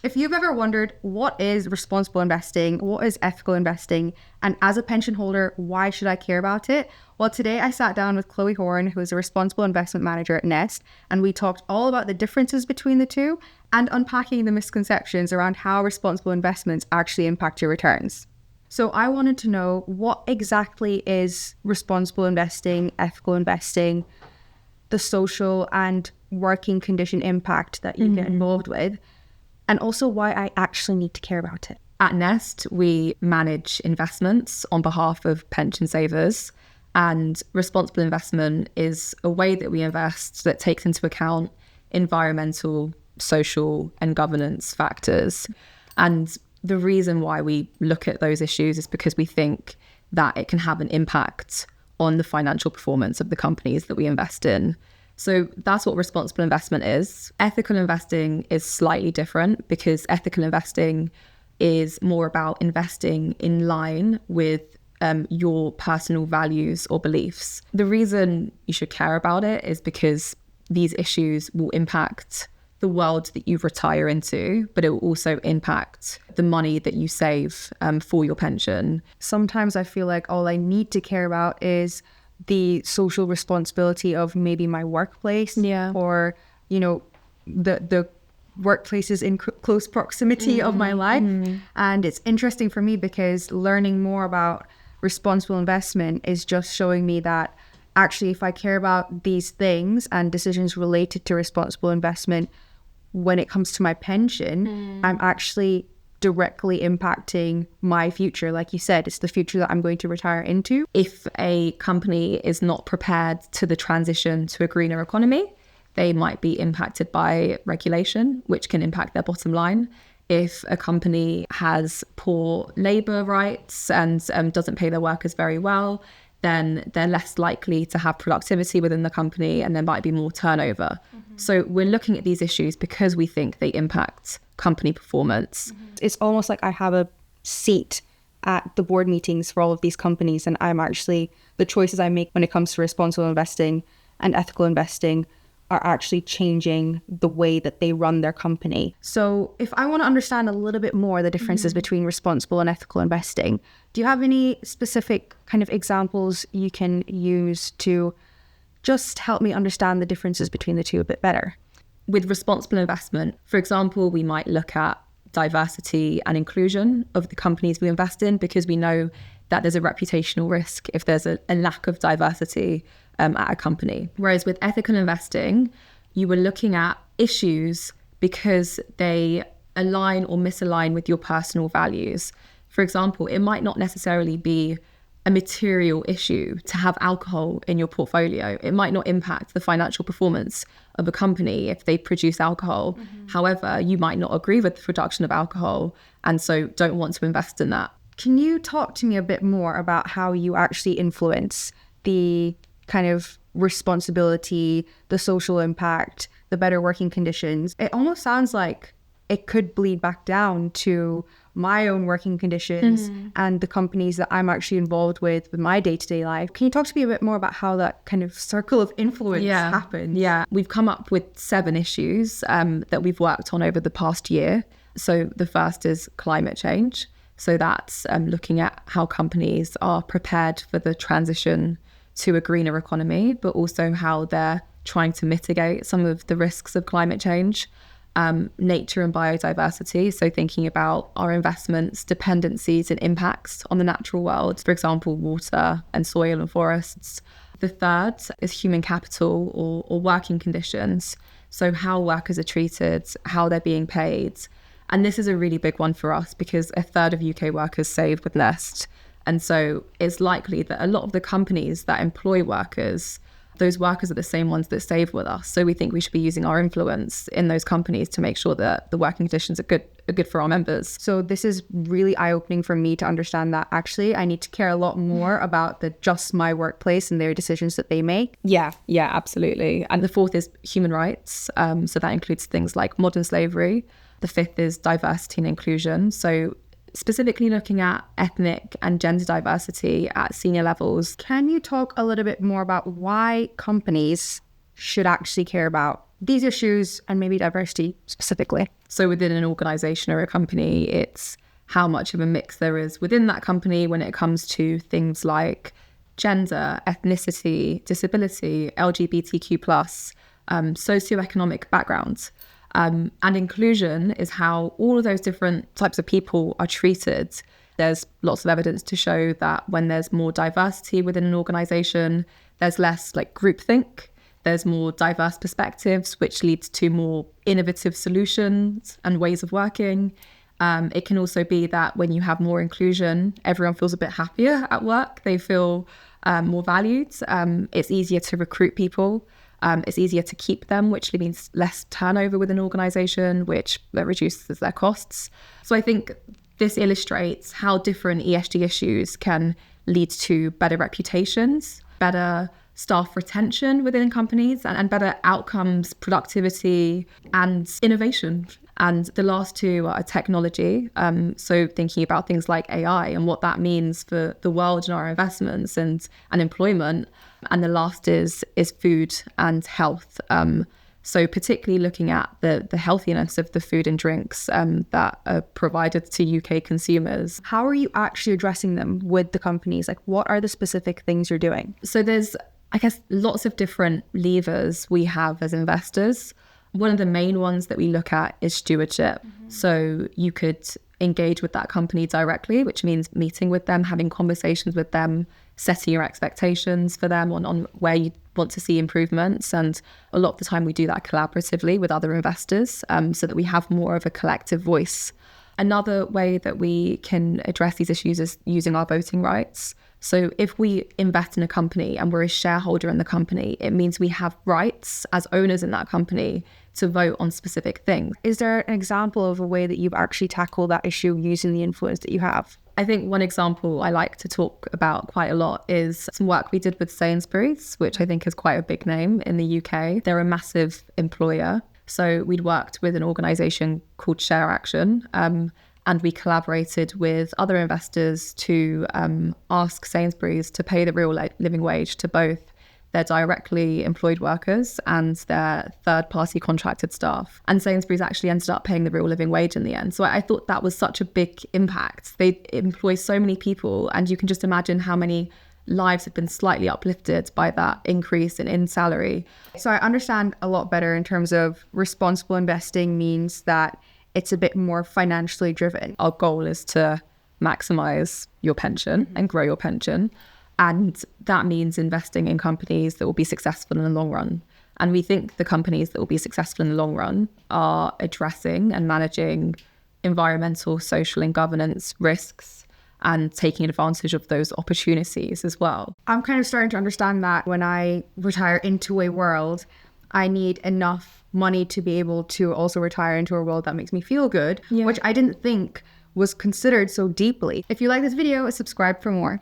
If you've ever wondered what is responsible investing, what is ethical investing, and as a pension holder, why should I care about it? Well, today I sat down with Chloe Horne, who is a responsible investment manager at Nest, and we talked all about the differences between the two and unpacking the misconceptions around how responsible investments actually impact your returns. So I wanted to know, what exactly is responsible investing, ethical investing, the social and working condition impact that you get involved with, and also why I actually need to care about it. At Nest, we manage investments on behalf of pension savers, and responsible investment is a way that we invest that takes into account environmental, social, and governance factors. And the reason why we look at those issues is because we think that it can have an impact on the financial performance of the companies that we invest in. So that's what responsible investment is. Ethical investing is slightly different because ethical investing is more about investing in line with your personal values or beliefs. The reason you should care about it is because these issues will impact the world that you retire into, but it will also impact the money that you save for your pension. Sometimes I feel like all I need to care about is the social responsibility of maybe my workplace, or the workplaces in close proximity of my life. And it's interesting for me because learning more about responsible investment is just showing me that actually, if I care about these things and decisions related to responsible investment when it comes to my pension, I'm actually directly impacting my future. Like you said, it's the future that I'm going to retire into. If a company is not prepared to the transition to a greener economy, they might be impacted by regulation, which can impact their bottom line. If a company has poor labour rights and doesn't pay their workers very well, then they're less likely to have productivity within the company and there might be more turnover. So we're looking at these issues because we think they impact company performance. It's almost like I have a seat at the board meetings for all of these companies, and I'm actually, the choices I make when it comes to responsible investing and ethical investing are actually changing the way that they run their company. So if I want to understand a little bit more the differences between responsible and ethical investing, do you have any specific kind of examples you can use to just help me understand the differences between the two a bit better? With responsible investment, for example, we might look at diversity and inclusion of the companies we invest in, because we know that there's a reputational risk if there's a lack of diversity at a company. Whereas with ethical investing, you were looking at issues because they align or misalign with your personal values. For example, it might not necessarily be a material issue to have alcohol in your portfolio. It might not impact the financial performance of a company if they produce alcohol. However, you might not agree with the production of alcohol and so don't want to invest in that. Can you talk to me a bit more about how you actually influence the kind of responsibility, the social impact, the better working conditions? It almost sounds like it could bleed back down to my own working conditions and the companies that I'm actually involved with my day-to-day life. Can you talk to me a bit more about how that kind of circle of influence happens? Yeah, we've come up with 7 issues that we've worked on over the past year. So the first is climate change. So that's looking at how companies are prepared for the transition to a greener economy, but also how they're trying to mitigate some of the risks of climate change. Nature and biodiversity, so thinking about our investments, dependencies and impacts on the natural world, for example, water and soil and forests. The third is human capital or working conditions, so how workers are treated, how they're being paid. And this is a really big one for us because 1/3 of UK workers save with Nest. And so it's likely that a lot of the companies that employ workers, those workers are the same ones that save with us. So we think we should be using our influence in those companies to make sure that the working conditions are good for our members. So this is really eye-opening for me to understand that actually I need to care a lot more about just my workplace and their decisions that they make. Yeah, absolutely. And the fourth is human rights. So that includes things like modern slavery. The fifth is diversity and inclusion. So specifically looking at ethnic and gender diversity at senior levels. Can you talk a little bit more about why companies should actually care about these issues and maybe diversity specifically? So within an organization or a company, it's how much of a mix there is within that company when it comes to things like gender, ethnicity, disability, LGBTQ+, socioeconomic backgrounds. And inclusion is how all of those different types of people are treated. There's lots of evidence to show that when there's more diversity within an organization, there's less like groupthink. There's more diverse perspectives, which leads to more innovative solutions and ways of working. It can also be that when you have more inclusion, everyone feels a bit happier at work. They feel more valued. It's easier to recruit people. It's easier to keep them, which means less turnover with an organization, which reduces their costs. So I think this illustrates how different ESG issues can lead to better reputations, better staff retention within companies, and better outcomes, productivity, and innovation. And the last two are technology. So thinking about things like AI and what that means for the world and our investments and employment. And the last is food and health. So particularly looking at the healthiness of the food and drinks that are provided to UK consumers. How are you actually addressing them with the companies? Like, what are the specific things you're doing? So there's, I guess, lots of different levers we have as investors. One of the main ones that we look at is stewardship. So you could engage with that company directly, which means meeting with them, having conversations with them, setting your expectations for them on where you want to see improvements. And a lot of the time we do that collaboratively with other investors so that we have more of a collective voice. Another way that we can address these issues is using our voting rights. So if we invest in a company and we're a shareholder in the company, it means we have rights as owners in that company to vote on specific things. Is there an example of a way that you've actually tackled that issue using the influence that you have? I think one example I like to talk about quite a lot is some work we did with Sainsbury's, which I think is quite a big name in the UK. They're a massive employer. So we'd worked with an organisation called Share Action, and we collaborated with other investors to ask Sainsbury's to pay the real living wage to both their directly employed workers and their third-party contracted staff. And Sainsbury's actually ended up paying the real living wage in the end. So I thought that was such a big impact. They employ so many people, and you can just imagine how many lives have been slightly uplifted by that increase in salary. So I understand a lot better in terms of responsible investing means that it's a bit more financially driven. Our goal is to maximize your pension and grow your pension. And that means investing in companies that will be successful in the long run. And we think the companies that will be successful in the long run are addressing and managing environmental, social, and governance risks and taking advantage of those opportunities as well. I'm kind of starting to understand that when I retire into a world, I need enough money to be able to also retire into a world that makes me feel good, which I didn't think was considered so deeply. If you like this video, subscribe for more.